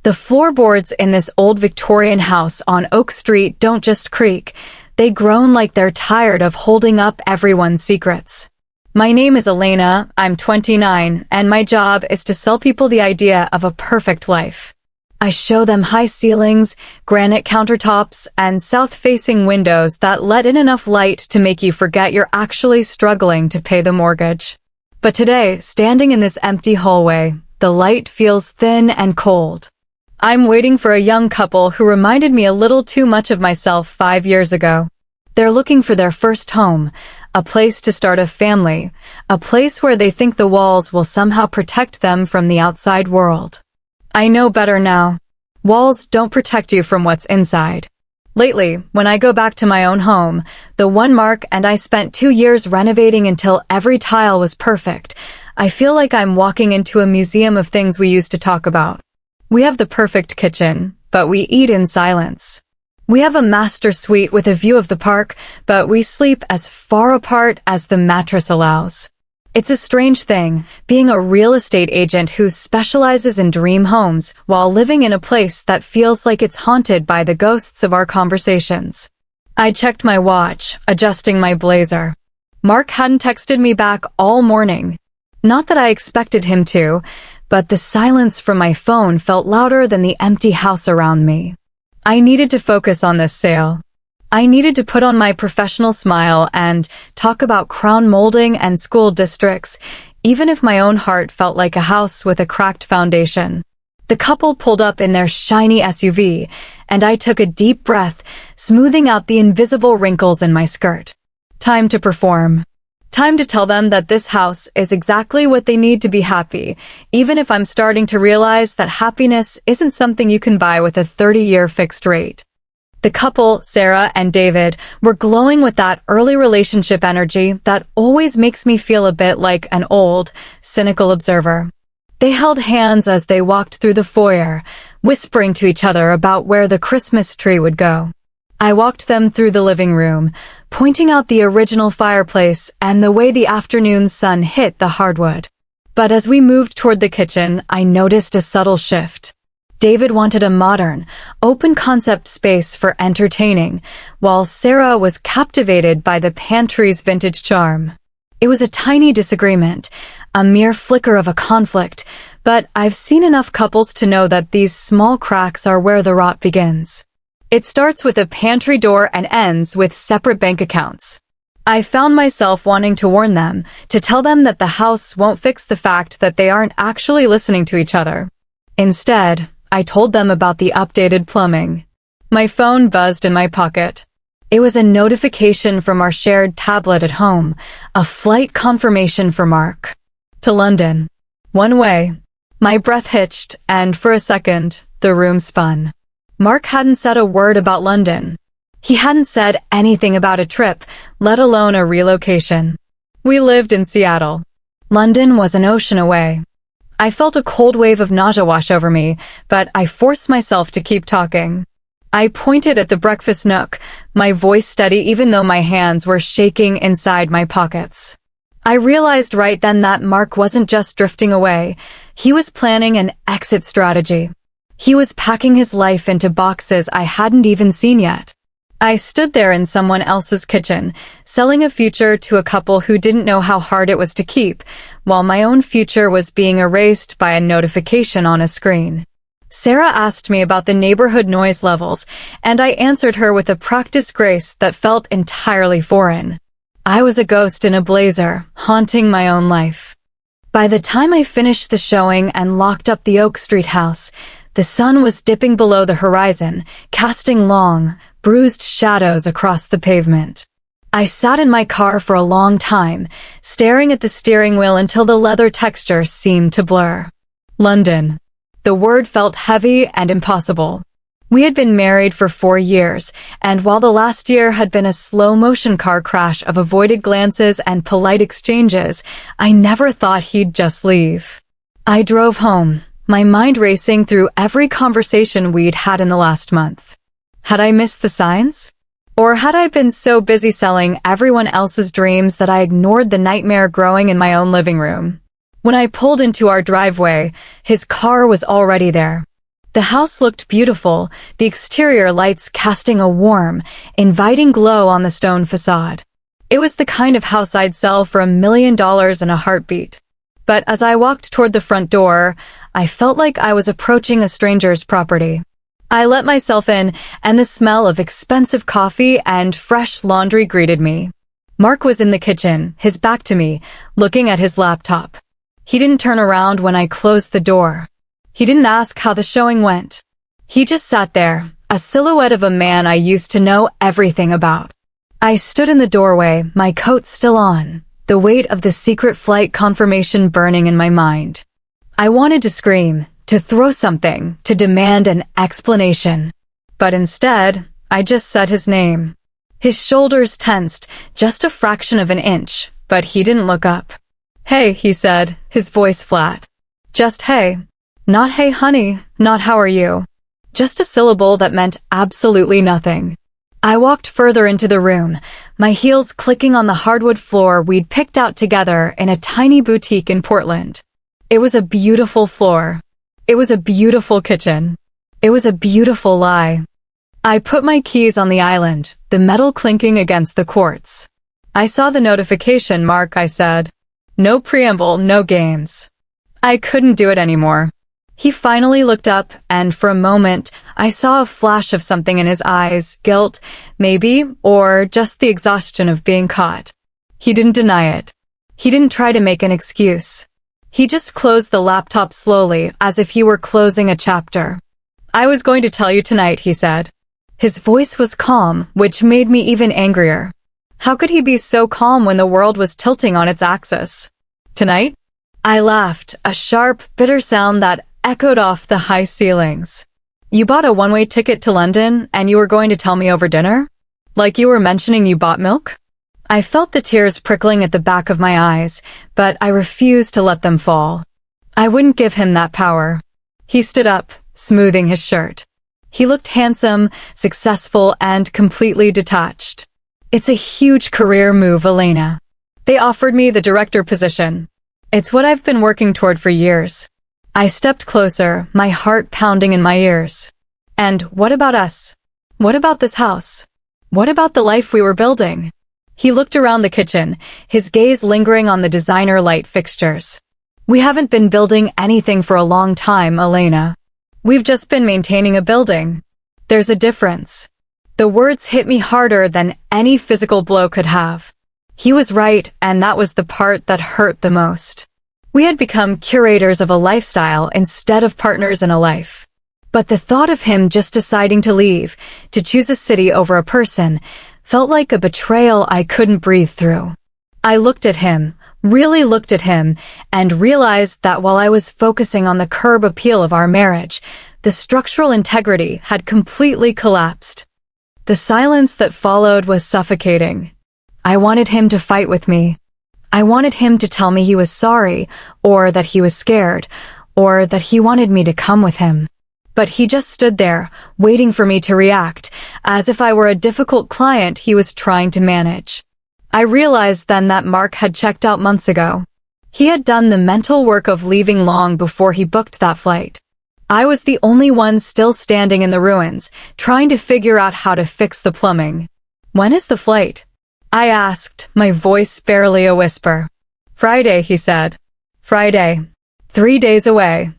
The floorboards in this old Victorian house on Oak Street don't just creak, they groan like they're tired of holding up everyone's secrets. My name is Elena, I'm 29, and my job is to sell people the idea of a perfect life. I show them high ceilings, granite countertops, and south-facing windows that let in enough light to make you forget you're actually struggling to pay the mortgage. But today, standing in this empty hallway, the light feels thin and cold. I'm waiting for a young couple who reminded me a little too much of myself 5 years ago. They're looking for their first home, a place to start a family, a place where they think the walls will somehow protect them from the outside world. I know better now. Walls don't protect you from what's inside. Lately, when I go back to my own home, the one Mark and I spent 2 years renovating until every tile was perfect, I feel like I'm walking into a museum of things we used to talk about. We have the perfect kitchen, but we eat in silence. We have a master suite with a view of the park, but we sleep as far apart as the mattress allows. It's a strange thing, being a real estate agent who specializes in dream homes while living in a place that feels like it's haunted by the ghosts of our conversations. I checked my watch, adjusting my blazer. Mark hadn't texted me back all morning. Not that I expected him to, but the silence from my phone felt louder than the empty house around me. I needed to focus on this sale. I needed to put on my professional smile and talk about crown molding and school districts, even if my own heart felt like a house with a cracked foundation. The couple pulled up in their shiny SUV, and I took a deep breath, smoothing out the invisible wrinkles in my skirt. Time to perform. Time to tell them that this house is exactly what they need to be happy, even if I'm starting to realize that happiness isn't something you can buy with a 30-year fixed rate. The couple, Sarah and David, were glowing with that early relationship energy that always makes me feel a bit like an old, cynical observer. They held hands as they walked through the foyer, whispering to each other about where the Christmas tree would go. I walked them through the living room, pointing out the original fireplace and the way the afternoon sun hit the hardwood. But as we moved toward the kitchen, I noticed a subtle shift. David wanted a modern, open-concept space for entertaining, while Sarah was captivated by the pantry's vintage charm. It was a tiny disagreement, a mere flicker of a conflict, but I've seen enough couples to know that these small cracks are where the rot begins. It starts with a pantry door and ends with separate bank accounts. I found myself wanting to warn them, to tell them that the house won't fix the fact that they aren't actually listening to each other. Instead, I told them about the updated plumbing. My phone buzzed in my pocket. It was a notification from our shared tablet at home, a flight confirmation for Mark. To London. One way. My breath hitched, and for a second, the room spun. Mark hadn't said a word about London. He hadn't said anything about a trip, let alone a relocation. We lived in Seattle. London was an ocean away. I felt a cold wave of nausea wash over me, but I forced myself to keep talking. I pointed at the breakfast nook, my voice steady even though my hands were shaking inside my pockets. I realized right then that Mark wasn't just drifting away. He was planning an exit strategy. He was packing his life into boxes I hadn't even seen yet. I stood there in someone else's kitchen, selling a future to a couple who didn't know how hard it was to keep, while my own future was being erased by a notification on a screen. Sarah asked me about the neighborhood noise levels, and I answered her with a practiced grace that felt entirely foreign. I was a ghost in a blazer, haunting my own life. By the time I finished the showing and locked up the Oak Street house, the sun was dipping below the horizon, casting long, bruised shadows across the pavement. I sat in my car for a long time, staring at the steering wheel until the leather texture seemed to blur. London. The word felt heavy and impossible. We had been married for 4 years, and while the last year had been a slow-motion car crash of avoided glances and polite exchanges, I never thought he'd just leave. I drove home, my mind racing through every conversation we'd had in the last month. Had I missed the signs? Or had I been so busy selling everyone else's dreams that I ignored the nightmare growing in my own living room? When I pulled into our driveway, his car was already there. The house looked beautiful, the exterior lights casting a warm, inviting glow on the stone facade. It was the kind of house I'd sell for $1 million in a heartbeat. But as I walked toward the front door, I felt like I was approaching a stranger's property. I let myself in, and the smell of expensive coffee and fresh laundry greeted me. Mark was in the kitchen, his back to me, looking at his laptop. He didn't turn around when I closed the door. He didn't ask how the showing went. He just sat there, a silhouette of a man I used to know everything about. I stood in the doorway, my coat still on, the weight of the secret flight confirmation burning in my mind. I wanted to scream, to throw something, to demand an explanation. But instead, I just said his name. His shoulders tensed, just a fraction of an inch, but he didn't look up. "Hey," he said, his voice flat. Just hey. Not "hey honey," not "how are you." Just a syllable that meant absolutely nothing. I walked further into the room, my heels clicking on the hardwood floor we'd picked out together in a tiny boutique in Portland. It was a beautiful floor. It was a beautiful kitchen. It was a beautiful lie. I put my keys on the island, the metal clinking against the quartz. "I saw the notification, Mark," I said. No preamble, no games. I couldn't do it anymore. He finally looked up, and for a moment, I saw a flash of something in his eyes, guilt, maybe, or just the exhaustion of being caught. He didn't deny it. He didn't try to make an excuse. He just closed the laptop slowly, as if he were closing a chapter. "I was going to tell you tonight," he said. His voice was calm, which made me even angrier. How could he be so calm when the world was tilting on its axis? "Tonight?" I laughed, a sharp, bitter sound that echoed off the high ceilings. "You bought a one-way ticket to London, and you were going to tell me over dinner? Like you were mentioning you bought milk?" I felt the tears prickling at the back of my eyes, but I refused to let them fall. I wouldn't give him that power. He stood up, smoothing his shirt. He looked handsome, successful, and completely detached. "It's a huge career move, Elena. They offered me the director position. It's what I've been working toward for years." I stepped closer, my heart pounding in my ears. "And what about us? What about this house? What about the life we were building?" He looked around the kitchen, his gaze lingering on the designer light fixtures. "We haven't been building anything for a long time, Elena. We've just been maintaining a building. There's a difference." The words hit me harder than any physical blow could have. He was right, and that was the part that hurt the most. We had become curators of a lifestyle instead of partners in a life. But the thought of him just deciding to leave, to choose a city over a person, felt like a betrayal I couldn't breathe through. I looked at him, really looked at him, and realized that while I was focusing on the curb appeal of our marriage, the structural integrity had completely collapsed. The silence that followed was suffocating. I wanted him to fight with me. I wanted him to tell me he was sorry, or that he was scared, or that he wanted me to come with him. But he just stood there, waiting for me to react, as if I were a difficult client he was trying to manage. I realized then that Mark had checked out months ago. He had done the mental work of leaving long before he booked that flight. I was the only one still standing in the ruins, trying to figure out how to fix the plumbing. "When is the flight?" I asked, my voice barely a whisper. "Friday," he said. "Friday. 3 days away."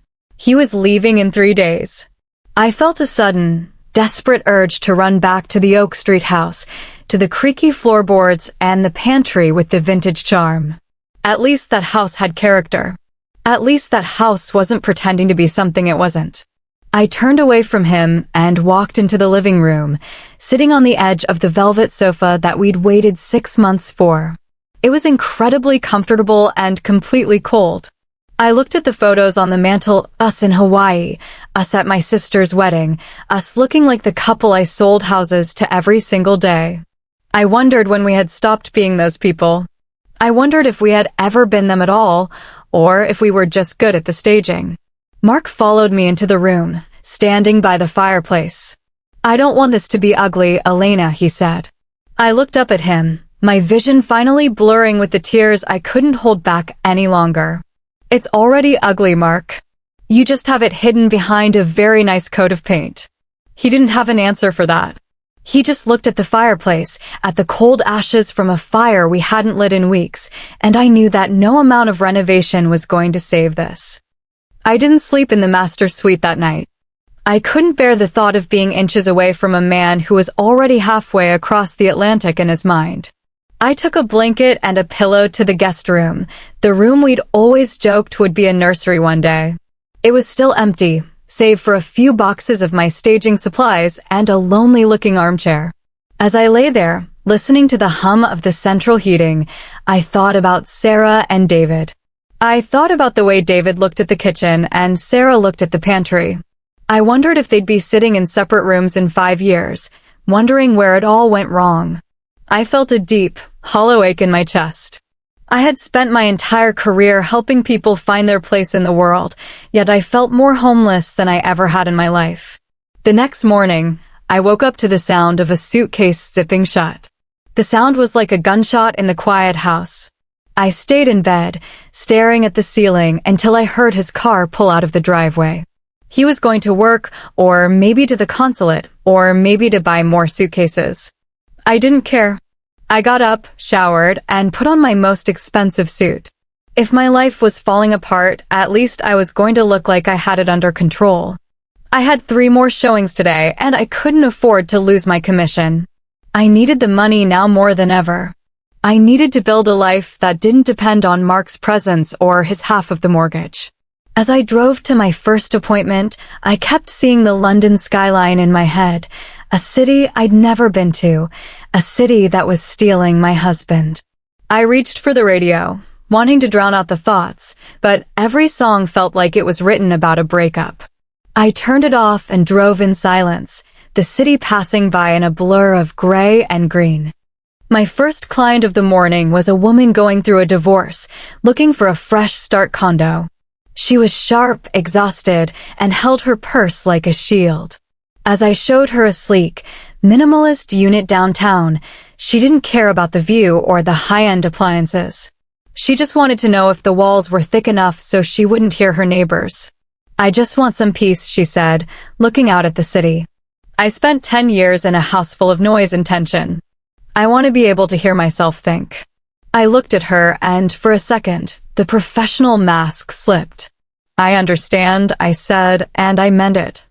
He was leaving in 3 days. I felt a sudden, desperate urge to run back to the Oak Street house, to the creaky floorboards and the pantry with the vintage charm. At least that house had character. At least that house wasn't pretending to be something it wasn't. I turned away from him and walked into the living room, sitting on the edge of the velvet sofa that we'd waited 6 months for. It was incredibly comfortable and completely cold. I looked at the photos on the mantel, us in Hawaii, us at my sister's wedding, us looking like the couple I sold houses to every single day. I wondered when we had stopped being those people. I wondered if we had ever been them at all, or if we were just good at the staging. Mark followed me into the room, standing by the fireplace. "I don't want this to be ugly, Elena," he said. I looked up at him, my vision finally blurring with the tears I couldn't hold back any longer. "It's already ugly, Mark. You just have it hidden behind a very nice coat of paint." He didn't have an answer for that. He just looked at the fireplace, at the cold ashes from a fire we hadn't lit in weeks, and I knew that no amount of renovation was going to save this. I didn't sleep in the master suite that night. I couldn't bear the thought of being inches away from a man who was already halfway across the Atlantic in his mind. I took a blanket and a pillow to the guest room, the room we'd always joked would be a nursery one day. It was still empty, save for a few boxes of my staging supplies and a lonely-looking armchair. As I lay there, listening to the hum of the central heating, I thought about Sarah and David. I thought about the way David looked at the kitchen and Sarah looked at the pantry. I wondered if they'd be sitting in separate rooms in 5 years, wondering where it all went wrong. I felt a deep, hollow ache in my chest. I had spent my entire career helping people find their place in the world, yet I felt more homeless than I ever had in my life. The next morning, I woke up to the sound of a suitcase zipping shut. The sound was like a gunshot in the quiet house. I stayed in bed, staring at the ceiling until I heard his car pull out of the driveway. He was going to work, or maybe to the consulate, or maybe to buy more suitcases. I didn't care. I got up, showered, and put on my most expensive suit. If my life was falling apart, at least I was going to look like I had it under control. I had 3 more showings today, and I couldn't afford to lose my commission. I needed the money now more than ever. I needed to build a life that didn't depend on Mark's presence or his half of the mortgage. As I drove to my first appointment, I kept seeing the London skyline in my head, a city I'd never been to, a city that was stealing my husband. I reached for the radio, wanting to drown out the thoughts, but every song felt like it was written about a breakup. I turned it off and drove in silence, the city passing by in a blur of gray and green. My first client of the morning was a woman going through a divorce, looking for a fresh start condo. She was sharp, exhausted, and held her purse like a shield. As I showed her a sleek, minimalist unit downtown, she didn't care about the view or the high-end appliances. She just wanted to know if the walls were thick enough so she wouldn't hear her neighbors. "I just want some peace," she said, looking out at the city. "I spent 10 years in a house full of noise and tension. I want to be able to hear myself think." I looked at her and, for a second, the professional mask slipped. "I understand," I said, and I meant it.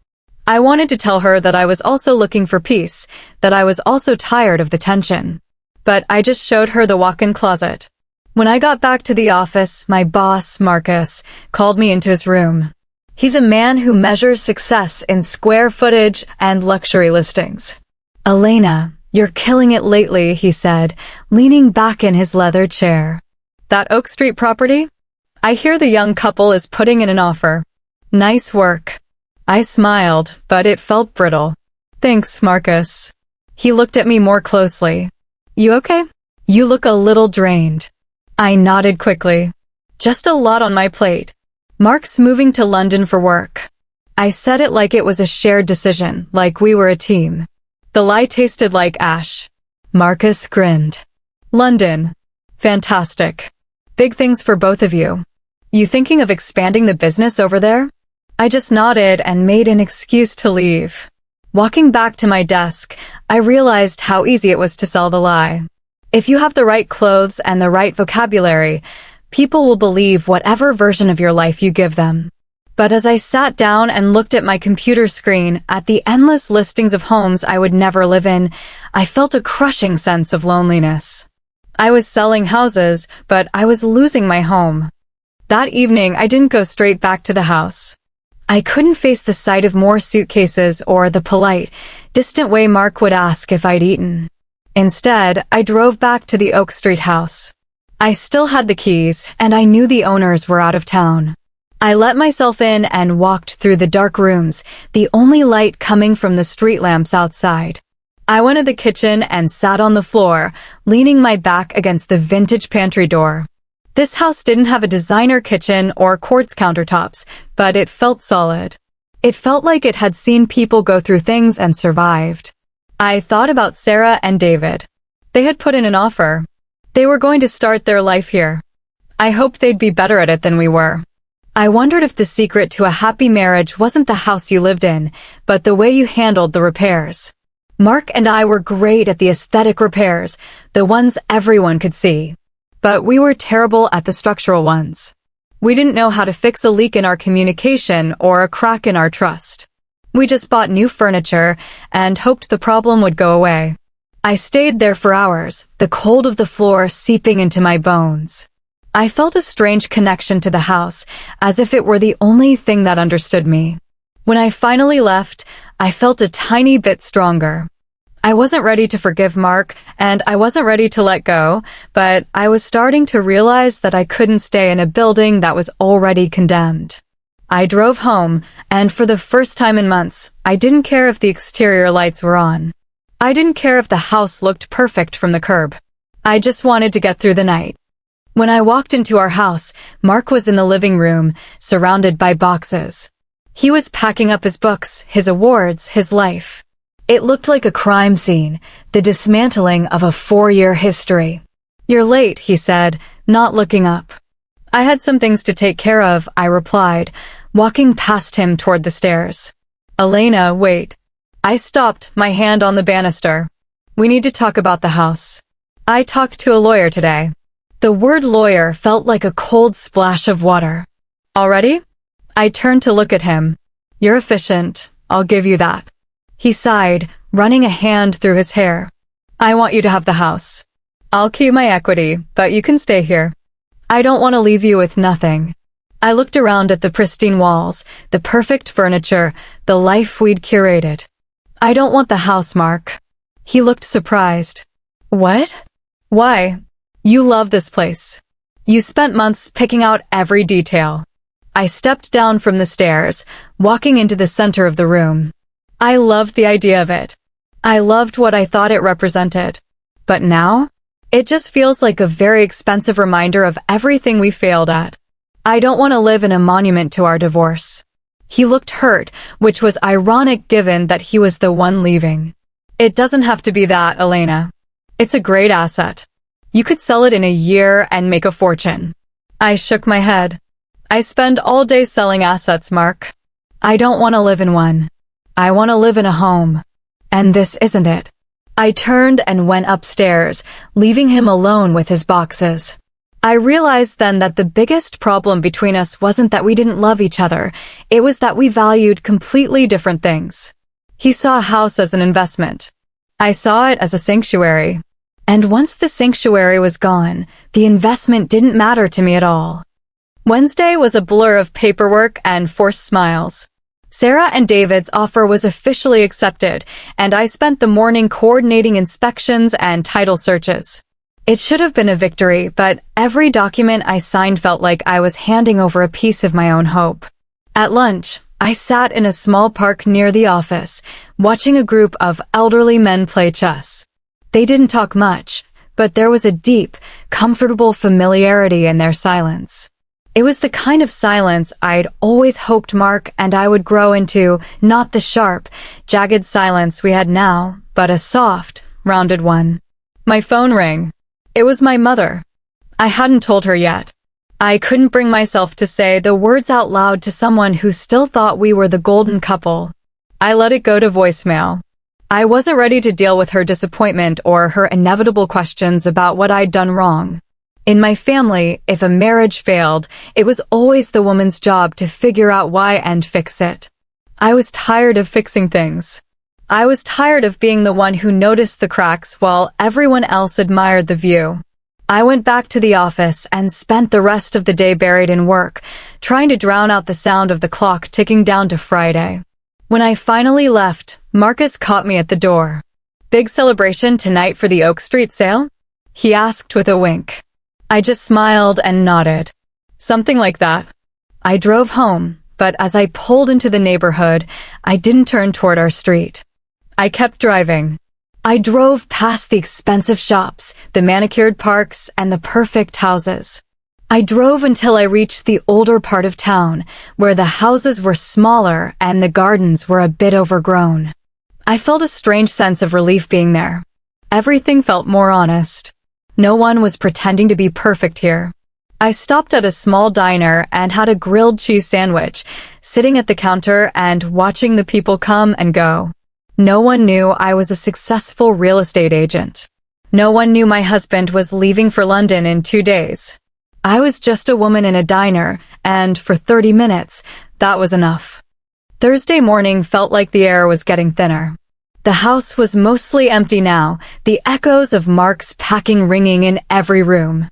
I wanted to tell her that I was also looking for peace, that I was also tired of the tension. But I just showed her the walk-in closet. When I got back to the office, my boss, Marcus, called me into his room. He's a man who measures success in square footage and luxury listings. "Elena, you're killing it lately," he said, leaning back in his leather chair. "That Oak Street property? I hear the young couple is putting in an offer. Nice work." I smiled, but it felt brittle. "Thanks, Marcus." He looked at me more closely. "You okay? You look a little drained." I nodded quickly. "Just a lot on my plate. Mark's moving to London for work." I said it like it was a shared decision, like we were a team. The lie tasted like ash. Marcus grinned. "London. Fantastic. Big things for both of you. You thinking of expanding the business over there?" I just nodded and made an excuse to leave. Walking back to my desk, I realized how easy it was to sell the lie. If you have the right clothes and the right vocabulary, people will believe whatever version of your life you give them. But as I sat down and looked at my computer screen at the endless listings of homes I would never live in, I felt a crushing sense of loneliness. I was selling houses, but I was losing my home. That evening, I didn't go straight back to the house. I couldn't face the sight of more suitcases or the polite, distant way Mark would ask if I'd eaten. Instead, I drove back to the Oak Street house. I still had the keys, and I knew the owners were out of town. I let myself in and walked through the dark rooms, the only light coming from the street lamps outside. I went to the kitchen and sat on the floor, leaning my back against the vintage pantry door. This house didn't have a designer kitchen or quartz countertops, but it felt solid. It felt like it had seen people go through things and survived. I thought about Sarah and David. They had put in an offer. They were going to start their life here. I hoped they'd be better at it than we were. I wondered if the secret to a happy marriage wasn't the house you lived in, but the way you handled the repairs. Mark and I were great at the aesthetic repairs, the ones everyone could see. But we were terrible at the structural ones. We didn't know how to fix a leak in our communication or a crack in our trust. We just bought new furniture and hoped the problem would go away. I stayed there for hours, the cold of the floor seeping into my bones. I felt a strange connection to the house, as if it were the only thing that understood me. When I finally left, I felt a tiny bit stronger. I wasn't ready to forgive Mark, and I wasn't ready to let go, but I was starting to realize that I couldn't stay in a building that was already condemned. I drove home, and for the first time in months, I didn't care if the exterior lights were on. I didn't care if the house looked perfect from the curb. I just wanted to get through the night. When I walked into our house, Mark was in the living room, surrounded by boxes. He was packing up his books, his awards, his life. It looked like a crime scene, the dismantling of a 4-year history. "You're late," he said, not looking up. "I had some things to take care of," I replied, walking past him toward the stairs. "Elena, wait." I stopped, my hand on the banister. "We need to talk about the house. I talked to a lawyer today." The word lawyer felt like a cold splash of water. "Already?" I turned to look at him. "You're efficient, I'll give you that." He sighed, running a hand through his hair. "I want you to have the house. I'll keep my equity, but you can stay here. I don't want to leave you with nothing." I looked around at the pristine walls, the perfect furniture, the life we'd curated. "I don't want the house, Mark." He looked surprised. "What?" "Why? You love this place. You spent months picking out every detail." I stepped down from the stairs, walking into the center of the room. I loved the idea of it. I loved what I thought it represented. But now? It just feels like a very expensive reminder of everything we failed at. I don't want to live in a monument to our divorce. He looked hurt, which was ironic given that he was the one leaving. "It doesn't have to be that, Elena. It's a great asset. You could sell it in a year and make a fortune." I shook my head. "I spend all day selling assets, Mark. I don't want to live in one. I want to live in a home. And this isn't it." I turned and went upstairs, leaving him alone with his boxes. I realized then that the biggest problem between us wasn't that we didn't love each other, it was that we valued completely different things. He saw a house as an investment. I saw it as a sanctuary. And once the sanctuary was gone, the investment didn't matter to me at all. Wednesday was a blur of paperwork and forced smiles. Sarah and David's offer was officially accepted, and I spent the morning coordinating inspections and title searches. It should have been a victory, but every document I signed felt like I was handing over a piece of my own hope. At lunch, I sat in a small park near the office, watching a group of elderly men play chess. They didn't talk much, but there was a deep, comfortable familiarity in their silence. It was the kind of silence I'd always hoped Mark and I would grow into, not the sharp, jagged silence we had now, but a soft, rounded one. My phone rang. It was my mother. I hadn't told her yet. I couldn't bring myself to say the words out loud to someone who still thought we were the golden couple. I let it go to voicemail. I wasn't ready to deal with her disappointment or her inevitable questions about what I'd done wrong. In my family, if a marriage failed, it was always the woman's job to figure out why and fix it. I was tired of fixing things. I was tired of being the one who noticed the cracks while everyone else admired the view. I went back to the office and spent the rest of the day buried in work, trying to drown out the sound of the clock ticking down to Friday. When I finally left, Marcus caught me at the door. "Big celebration tonight for the Oak Street sale?" he asked with a wink. I just smiled and nodded. "Something like that." I drove home, but as I pulled into the neighborhood, I didn't turn toward our street. I kept driving. I drove past the expensive shops, the manicured parks, and the perfect houses. I drove until I reached the older part of town, where the houses were smaller and the gardens were a bit overgrown. I felt a strange sense of relief being there. Everything felt more honest. No one was pretending to be perfect here. I stopped at a small diner and had a grilled cheese sandwich, sitting at the counter and watching the people come and go. No one knew I was a successful real estate agent. No one knew my husband was leaving for London in 2 days. I was just a woman in a diner, and for 30 minutes, that was enough. Thursday morning felt like the air was getting thinner. The house was mostly empty now, the echoes of Mark's packing ringing in every room.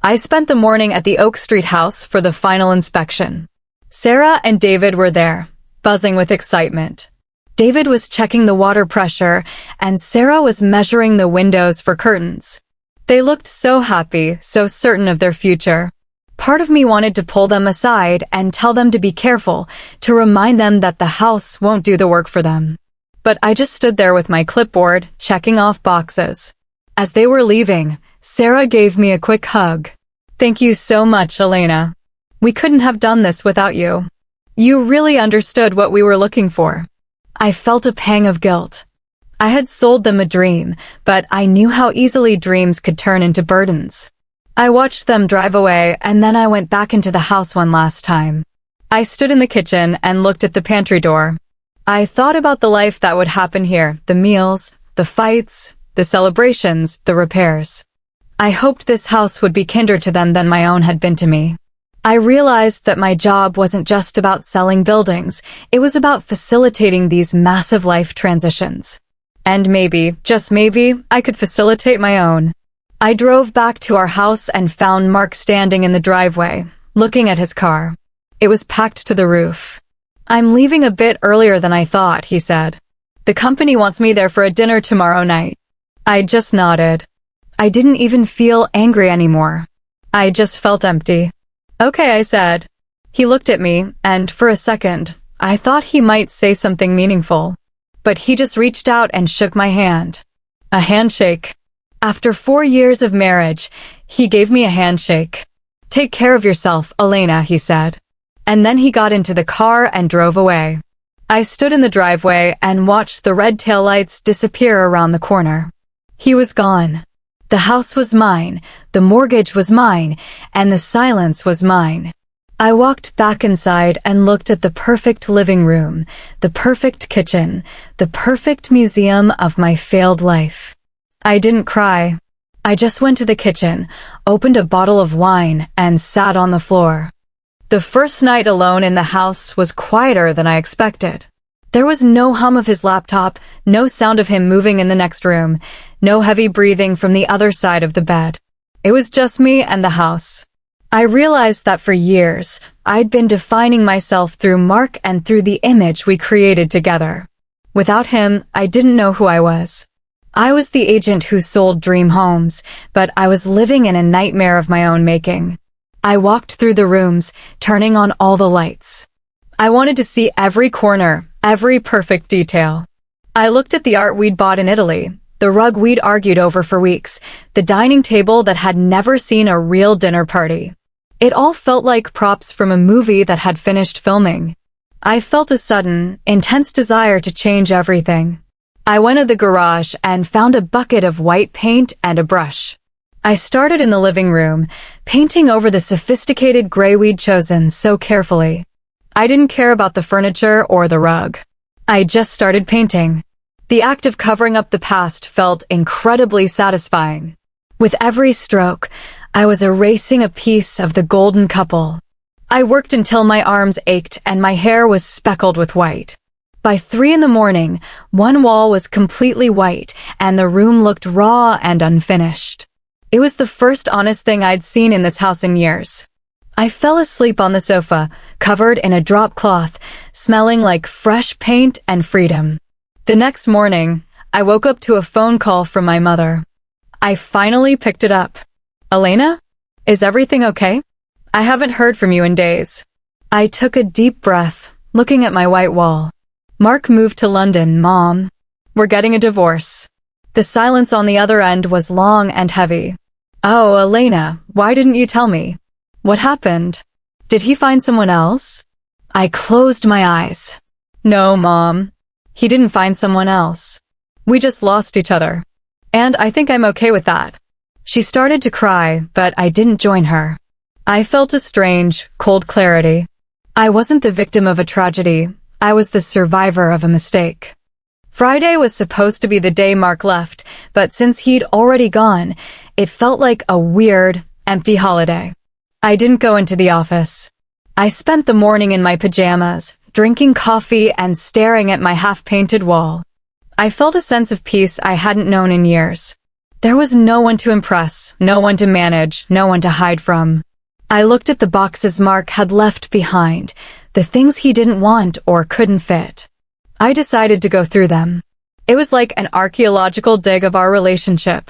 I spent the morning at the Oak Street house for the final inspection. Sarah and David were there, buzzing with excitement. David was checking the water pressure, and Sarah was measuring the windows for curtains. They looked so happy, so certain of their future. Part of me wanted to pull them aside and tell them to be careful, to remind them that the house won't do the work for them. But I just stood there with my clipboard, checking off boxes. As they were leaving, Sarah gave me a quick hug. "Thank you so much, Elena. We couldn't have done this without you. You really understood what we were looking for." I felt a pang of guilt. I had sold them a dream, but I knew how easily dreams could turn into burdens. I watched them drive away, and then I went back into the house one last time. I stood in the kitchen and looked at the pantry door. I thought about the life that would happen here, the meals, the fights, the celebrations, the repairs. I hoped this house would be kinder to them than my own had been to me. I realized that my job wasn't just about selling buildings, it was about facilitating these massive life transitions. And maybe, just maybe, I could facilitate my own. I drove back to our house and found Mark standing in the driveway, looking at his car. It was packed to the roof. "I'm leaving a bit earlier than I thought," he said. "The company wants me there for a dinner tomorrow night." I just nodded. I didn't even feel angry anymore. I just felt empty. "Okay," I said. He looked at me, and for a second, I thought he might say something meaningful. But he just reached out and shook my hand. A handshake. After 4 years of marriage, he gave me a handshake. "Take care of yourself, Elena," he said. And then he got into the car and drove away. I stood in the driveway and watched the red taillights disappear around the corner. He was gone. The house was mine, the mortgage was mine, and the silence was mine. I walked back inside and looked at the perfect living room, the perfect kitchen, the perfect museum of my failed life. I didn't cry. I just went to the kitchen, opened a bottle of wine, and sat on the floor. The first night alone in the house was quieter than I expected. There was no hum of his laptop, no sound of him moving in the next room, no heavy breathing from the other side of the bed. It was just me and the house. I realized that for years, I'd been defining myself through Mark and through the image we created together. Without him, I didn't know who I was. I was the agent who sold dream homes, but I was living in a nightmare of my own making. I walked through the rooms, turning on all the lights. I wanted to see every corner, every perfect detail. I looked at the art we'd bought in Italy, the rug we'd argued over for weeks, the dining table that had never seen a real dinner party. It all felt like props from a movie that had finished filming. I felt a sudden, intense desire to change everything. I went to the garage and found a bucket of white paint and a brush. I started in the living room, painting over the sophisticated gray we'd chosen so carefully. I didn't care about the furniture or the rug. I just started painting. The act of covering up the past felt incredibly satisfying. With every stroke, I was erasing a piece of the golden couple. I worked until my arms ached and my hair was speckled with white. By 3 a.m, one wall was completely white and the room looked raw and unfinished. It was the first honest thing I'd seen in this house in years. I fell asleep on the sofa, covered in a drop cloth, smelling like fresh paint and freedom. The next morning, I woke up to a phone call from my mother. I finally picked it up. "Elena? Is everything okay? I haven't heard from you in days." I took a deep breath, looking at my white wall. "Mark moved to London, Mom. We're getting a divorce." The silence on the other end was long and heavy. "Oh, Elena, why didn't you tell me? What happened? Did he find someone else?" I closed my eyes. "No, Mom. He didn't find someone else. We just lost each other. And I think I'm okay with that." She started to cry, but I didn't join her. I felt a strange, cold clarity. I wasn't the victim of a tragedy. I was the survivor of a mistake. Friday was supposed to be the day Mark left, but since he'd already gone, it felt like a weird, empty holiday. I didn't go into the office. I spent the morning in my pajamas, drinking coffee and staring at my half-painted wall. I felt a sense of peace I hadn't known in years. There was no one to impress, no one to manage, no one to hide from. I looked at the boxes Mark had left behind, the things he didn't want or couldn't fit. I decided to go through them. It was like an archaeological dig of our relationship.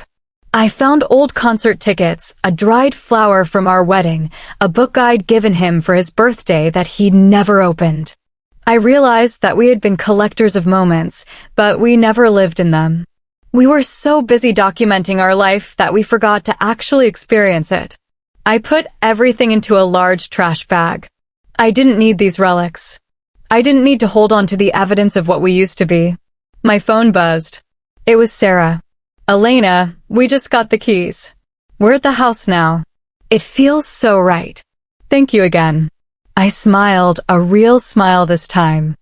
I found old concert tickets, a dried flower from our wedding, a book I'd given him for his birthday that he'd never opened. I realized that we had been collectors of moments, but we never lived in them. We were so busy documenting our life that we forgot to actually experience it. I put everything into a large trash bag. I didn't need these relics. I didn't need to hold on to the evidence of what we used to be. My phone buzzed. It was Sarah. Elena, we just got the keys. We're at the house now. It feels so right. Thank you again. I smiled, a real smile this time.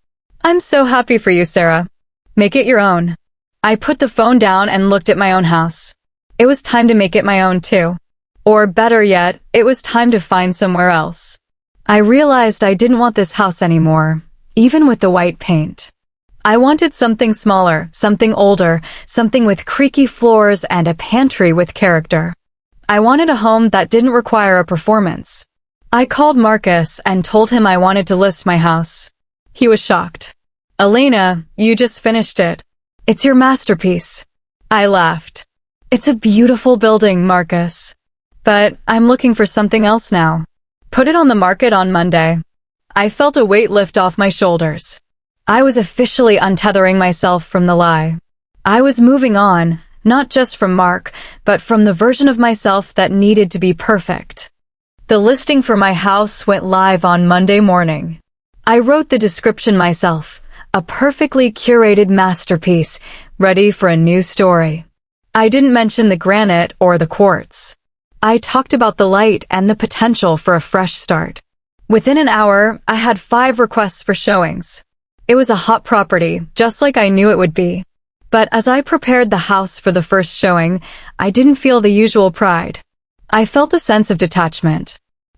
I'm so happy for you, Sarah. Make it your own. I put the phone down and looked at my own house. It was time to make it my own too. Or better yet, it was time to find somewhere else. I realized I didn't want this house anymore, even with the white paint. I wanted something smaller, something older, something with creaky floors and a pantry with character. I wanted a home that didn't require a performance. I called Marcus and told him I wanted to list my house. He was shocked. Elena, you just finished it. It's your masterpiece. I laughed. It's a beautiful building, Marcus. But I'm looking for something else now. Put it on the market on Monday. I felt a weight lift off my shoulders. I was officially untethering myself from the lie. I was moving on, not just from Mark, but from the version of myself that needed to be perfect. The listing for my house went live on Monday morning. I wrote the description myself, a perfectly curated masterpiece, ready for a new story. I didn't mention the granite or the quartz. I talked about the light and the potential for a fresh start. Within an hour, I had 5 requests for showings. It was a hot property, just like I knew it would be. But as I prepared the house for the first showing, I didn't feel the usual pride. I felt a sense of detachment.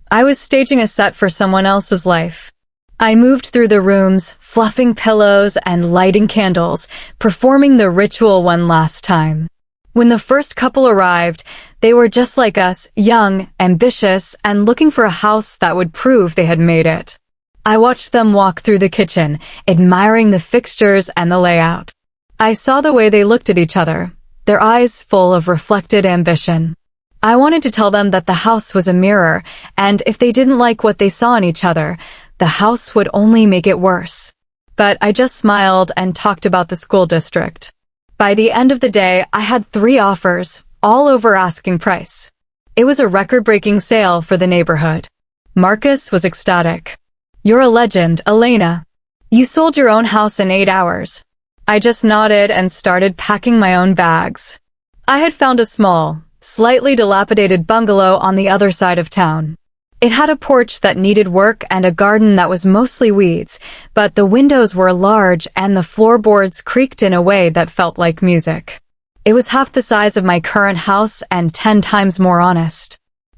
I was staging a set for someone else's life. I moved through the rooms, fluffing pillows and lighting candles, performing the ritual one last time. When the first couple arrived, they were just like us, young, ambitious, and looking for a house that would prove they had made it. I watched them walk through the kitchen, admiring the fixtures and the layout. I saw the way they looked at each other, their eyes full of reflected ambition. I wanted to tell them that the house was a mirror, and if they didn't like what they saw in each other, the house would only make it worse. But I just smiled and talked about the school district. By the end of the day, I had 3 offers, all over asking price. It was a record-breaking sale for the neighborhood. Marcus was ecstatic. You're a legend, Elena. You sold your own house in 8 hours. I just nodded and started packing my own bags. I had found a small, slightly dilapidated bungalow on the other side of town. It had a porch that needed work and a garden that was mostly weeds, but the windows were large and the floorboards creaked in a way that felt like music. It was half the size of my current house and 10 times more honest.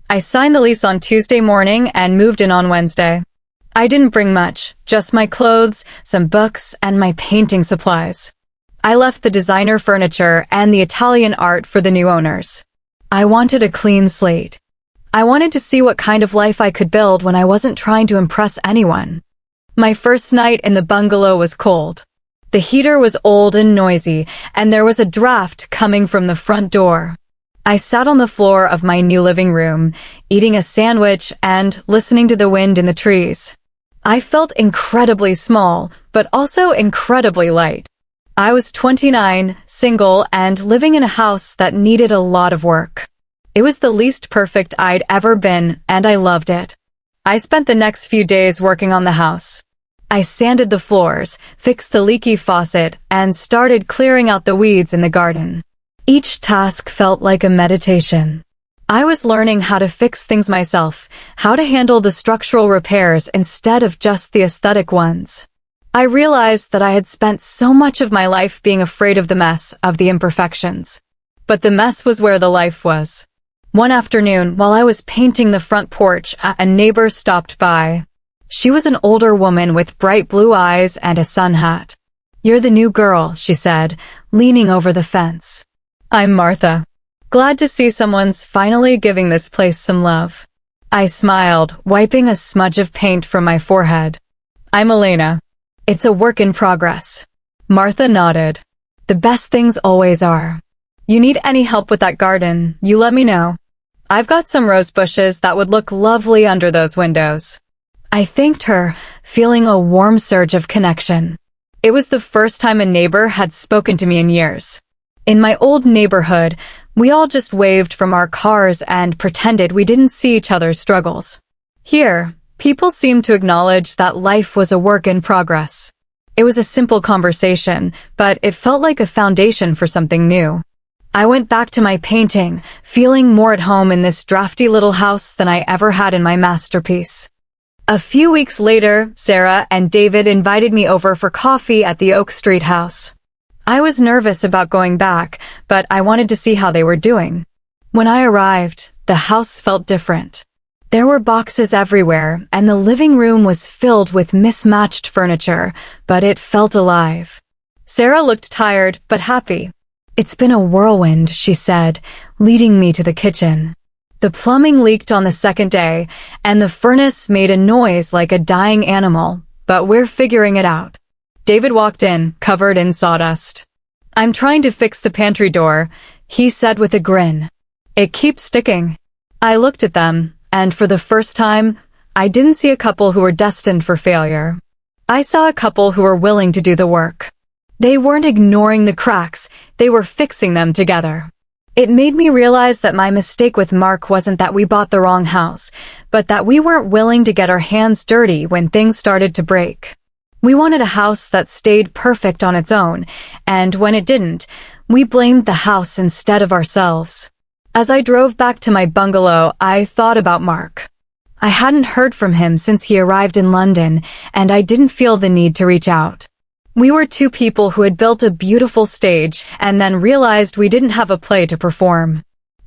I signed the lease on Tuesday morning and moved in on Wednesday. I didn't bring much, just my clothes, some books, and my painting supplies. I left the designer furniture and the Italian art for the new owners. I wanted a clean slate. I wanted to see what kind of life I could build when I wasn't trying to impress anyone. My first night in the bungalow was cold. The heater was old and noisy, and there was a draft coming from the front door. I sat on the floor of my new living room, eating a sandwich and listening to the wind in the trees. I felt incredibly small, but also incredibly light. I was 29, single, and living in a house that needed a lot of work. It was the least perfect I'd ever been, and I loved it. I spent the next few days working on the house. I sanded the floors, fixed the leaky faucet, and started clearing out the weeds in the garden. Each task felt like a meditation. I was learning how to fix things myself, how to handle the structural repairs instead of just the aesthetic ones. I realized that I had spent so much of my life being afraid of the mess, of the imperfections. But the mess was where the life was. One afternoon, while I was painting the front porch, a neighbor stopped by. She was an older woman with bright blue eyes and a sun hat. "You're the new girl," she said, leaning over the fence. "I'm Martha. Glad to see someone's finally giving this place some love." I smiled, wiping a smudge of paint from my forehead. "I'm Elena. It's a work in progress." Martha nodded. "The best things always are. You need any help with that garden, you let me know. I've got some rose bushes that would look lovely under those windows." I thanked her, feeling a warm surge of connection. It was the first time a neighbor had spoken to me in years. In my old neighborhood, we all just waved from our cars and pretended we didn't see each other's struggles. Here, people seemed to acknowledge that life was a work in progress. It was a simple conversation, but it felt like a foundation for something new. I went back to my painting, feeling more at home in this drafty little house than I ever had in my masterpiece. A few weeks later, Sarah and David invited me over for coffee at the Oak Street house. I was nervous about going back, but I wanted to see how they were doing. When I arrived, the house felt different. There were boxes everywhere, and the living room was filled with mismatched furniture, but it felt alive. Sarah looked tired, but happy. "It's been a whirlwind," she said, leading me to the kitchen. The plumbing leaked on the second day, and the furnace made a noise like a dying animal, but we're figuring it out. David walked in, covered in sawdust. "I'm trying to fix the pantry door," he said with a grin. "It keeps sticking." I looked at them, and for the first time, I didn't see a couple who were destined for failure. I saw a couple who were willing to do the work. They weren't ignoring the cracks, they were fixing them together. It made me realize that my mistake with Mark wasn't that we bought the wrong house, but that we weren't willing to get our hands dirty when things started to break. We wanted a house that stayed perfect on its own, and when it didn't, we blamed the house instead of ourselves. As I drove back to my bungalow, I thought about Mark. I hadn't heard from him since he arrived in London, and I didn't feel the need to reach out. We were two people who had built a beautiful stage and then realized we didn't have a play to perform.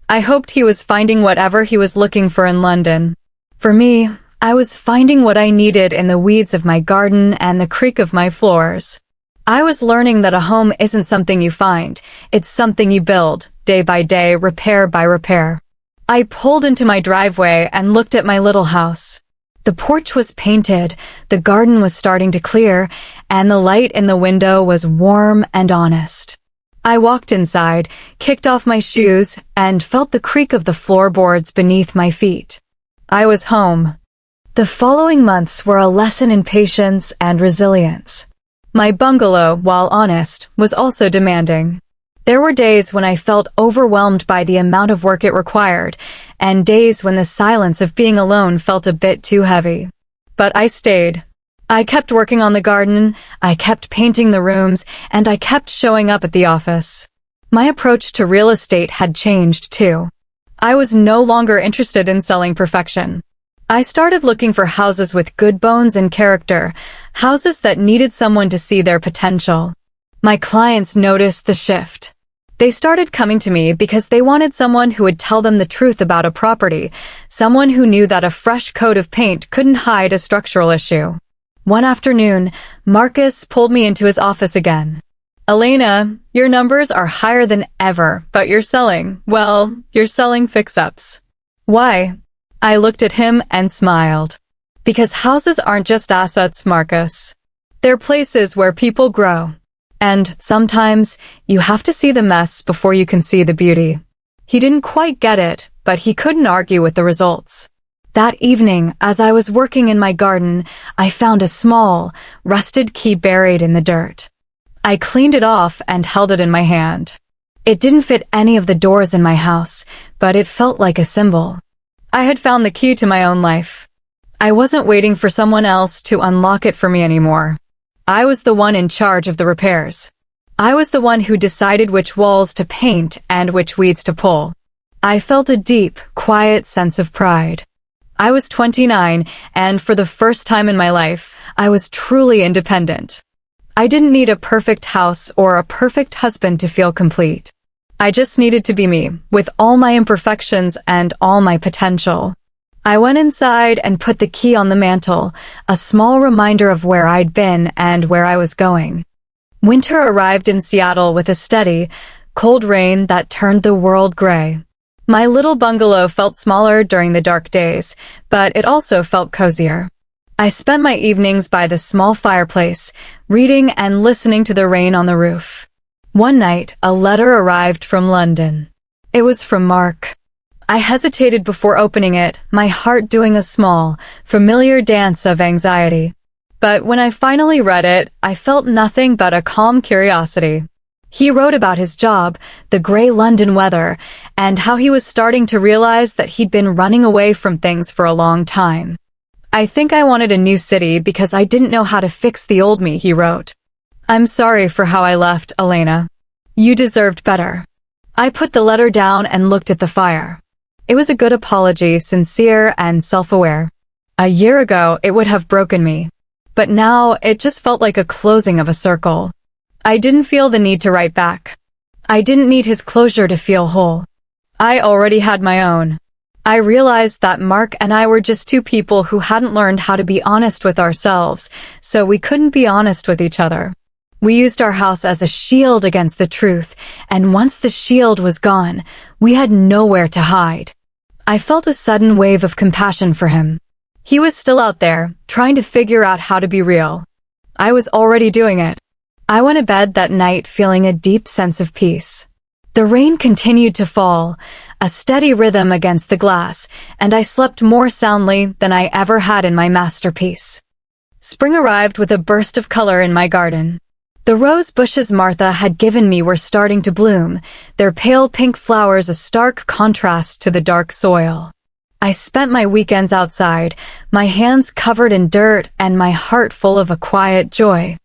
I hoped he was finding whatever he was looking for in London. For me, I was finding what I needed in the weeds of my garden and the creak of my floors. I was learning that a home isn't something you find, it's something you build, day by day, repair by repair. I pulled into my driveway and looked at my little house. The porch was painted, the garden was starting to clear, and the light in the window was warm and honest. I walked inside, kicked off my shoes, and felt the creak of the floorboards beneath my feet. I was home. The following months were a lesson in patience and resilience. My bungalow, while honest, was also demanding. There were days when I felt overwhelmed by the amount of work it required, and days when the silence of being alone felt a bit too heavy. But I stayed. I kept working on the garden, I kept painting the rooms, and I kept showing up at the office. My approach to real estate had changed too. I was no longer interested in selling perfection. I started looking for houses with good bones and character, houses that needed someone to see their potential. My clients noticed the shift. They started coming to me because they wanted someone who would tell them the truth about a property, someone who knew that a fresh coat of paint couldn't hide a structural issue. One afternoon, Marcus pulled me into his office again. "Elena, your numbers are higher than ever, but you're selling fix-ups." "Why?" I looked at him and smiled. "Because houses aren't just assets, Marcus. They're places where people grow. And sometimes, you have to see the mess before you can see the beauty." He didn't quite get it, but he couldn't argue with the results. That evening, as I was working in my garden, I found a small, rusted key buried in the dirt. I cleaned it off and held it in my hand. It didn't fit any of the doors in my house, but it felt like a symbol. I had found the key to my own life. I wasn't waiting for someone else to unlock it for me anymore. I was the one in charge of the repairs. I was the one who decided which walls to paint and which weeds to pull. I felt a deep, quiet sense of pride. I was 29, and for the first time in my life, I was truly independent. I didn't need a perfect house or a perfect husband to feel complete. I just needed to be me, with all my imperfections and all my potential. I went inside and put the key on the mantle, a small reminder of where I'd been and where I was going. Winter arrived in Seattle with a steady, cold rain that turned the world gray. My little bungalow felt smaller during the dark days, but it also felt cozier. I spent my evenings by the small fireplace, reading and listening to the rain on the roof. One night, a letter arrived from London. It was from Mark. I hesitated before opening it, my heart doing a small, familiar dance of anxiety. But when I finally read it, I felt nothing but a calm curiosity. He wrote about his job, the gray London weather, and how he was starting to realize that he'd been running away from things for a long time. I think I wanted a new city because I didn't know how to fix the old me, he wrote. I'm sorry for how I left, Elena. You deserved better. I put the letter down and looked at the fire. It was a good apology, sincere and self-aware. A year ago, it would have broken me. But now, it just felt like a closing of a circle. I didn't feel the need to write back. I didn't need his closure to feel whole. I already had my own. I realized that Mark and I were just two people who hadn't learned how to be honest with ourselves, so we couldn't be honest with each other. We used our house as a shield against the truth, and once the shield was gone, we had nowhere to hide. I felt a sudden wave of compassion for him. He was still out there, trying to figure out how to be real. I was already doing it. I went to bed that night feeling a deep sense of peace. The rain continued to fall, a steady rhythm against the glass, and I slept more soundly than I ever had in my masterpiece. Spring arrived with a burst of color in my garden. The rose bushes Martha had given me were starting to bloom, their pale pink flowers a stark contrast to the dark soil. I spent my weekends outside, my hands covered in dirt and my heart full of a quiet joy.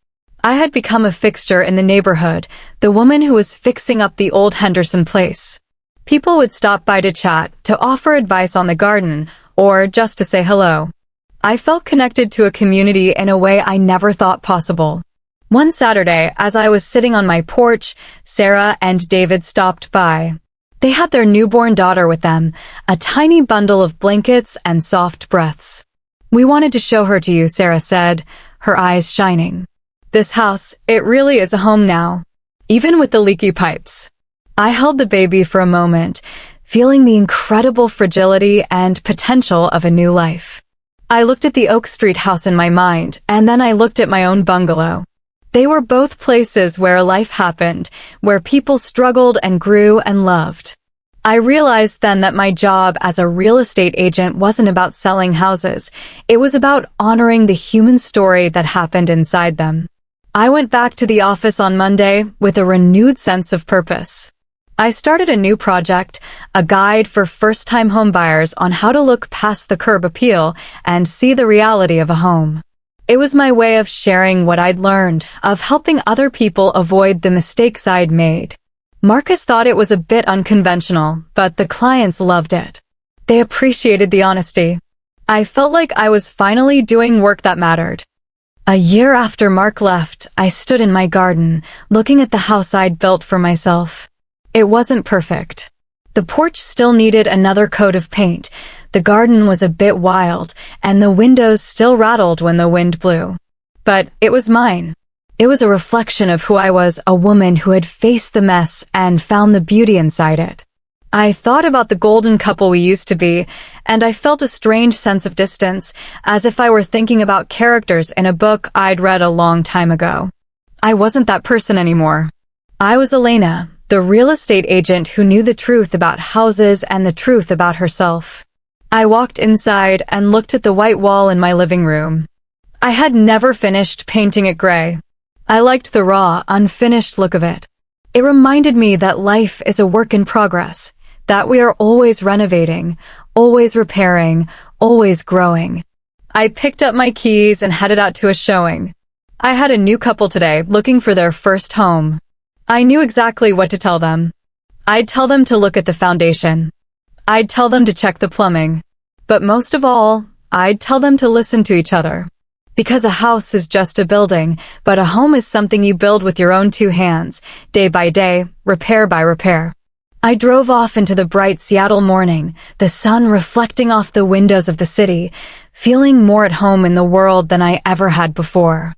I had become a fixture in the neighborhood, the woman who was fixing up the old Henderson place. People would stop by to chat, to offer advice on the garden, or just to say hello. I felt connected to a community in a way I never thought possible. One Saturday, as I was sitting on my porch, Sarah and David stopped by. They had their newborn daughter with them, a tiny bundle of blankets and soft breaths. We wanted to show her to you, Sarah said, her eyes shining. This house, it really is a home now, even with the leaky pipes. I held the baby for a moment, feeling the incredible fragility and potential of a new life. I looked at the Oak Street house in my mind, and then I looked at my own bungalow. They were both places where life happened, where people struggled and grew and loved. I realized then that my job as a real estate agent wasn't about selling houses. It was about honoring the human story that happened inside them. I went back to the office on Monday with a renewed sense of purpose. I started a new project, a guide for first-time homebuyers on how to look past the curb appeal and see the reality of a home. It was my way of sharing what I'd learned, of helping other people avoid the mistakes I'd made. Marcus thought it was a bit unconventional, but the clients loved it. They appreciated the honesty. I felt like I was finally doing work that mattered. A year after Mark left, I stood in my garden, looking at the house I'd built for myself. It wasn't perfect. The porch still needed another coat of paint, the garden was a bit wild, and the windows still rattled when the wind blew. But it was mine. It was a reflection of who I was, a woman who had faced the mess and found the beauty inside it. I thought about the golden couple we used to be, and I felt a strange sense of distance, as if I were thinking about characters in a book I'd read a long time ago. I wasn't that person anymore. I was Elena, the real estate agent who knew the truth about houses and the truth about herself. I walked inside and looked at the white wall in my living room. I had never finished painting it gray. I liked the raw, unfinished look of it. It reminded me that life is a work in progress, that we are always renovating, always repairing, always growing. I picked up my keys and headed out to a showing. I had a new couple today looking for their first home. I knew exactly what to tell them. I'd tell them to look at the foundation. I'd tell them to check the plumbing. But most of all, I'd tell them to listen to each other. Because a house is just a building, but a home is something you build with your own two hands, day by day, repair by repair. I drove off into the bright Seattle morning, the sun reflecting off the windows of the city, feeling more at home in the world than I ever had before.